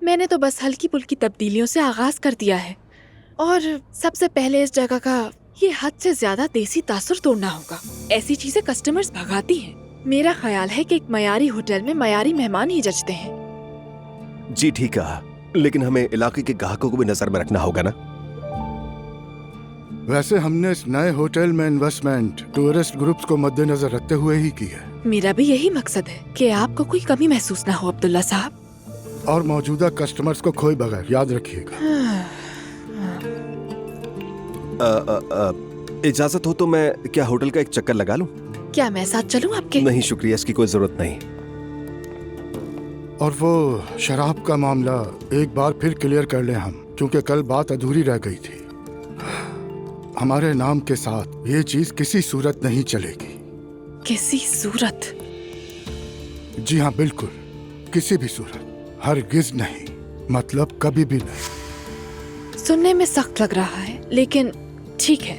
मैंने तो बस हल्की फुल्की तब्दीलियों से आगाज कर दिया है, और सबसे पहले इस जगह का ये हद से ज्यादा देसी तासुर तोड़ना होगा। ऐसी चीजें कस्टमर्स भगाती हैं। मेरा ख्याल है कि एक मयारी होटल में मयारी मेहमान ही जचते हैं। जी ठीक है, लेकिन हमें इलाके के ग्राहकों को भी नजर में रखना होगा ना। वैसे हमने इस नए होटल में इन्वेस्टमेंट टूरिस्ट ग्रुप्स को मद्देनजर रखते हुए ही की है। मेरा भी यही मकसद है कि आपको कोई कमी महसूस ना हो अब्दुल्ला साहब, और मौजूदा कस्टमर्स को खोए बगैर, याद रखिएगा। इजाजत हो तो मैं क्या होटल का एक चक्कर लगा लूं? क्या मैं साथ चलूं आपके? नहीं शुक्रिया, इसकी कोई जरूरत नहीं। और वो शराब का मामला एक बार फिर क्लियर कर लें हम, क्योंकि कल बात अधूरी रह गई थी। हमारे नाम के साथ ये चीज किसी सूरत नहीं चलेगी। किसी सूरत? जी हाँ बिल्कुल, किसी भी सूरत, हरगिज नहीं, मतलब कभी भी नहीं। सुनने में सख्त लग रहा है, लेकिन ठीक है।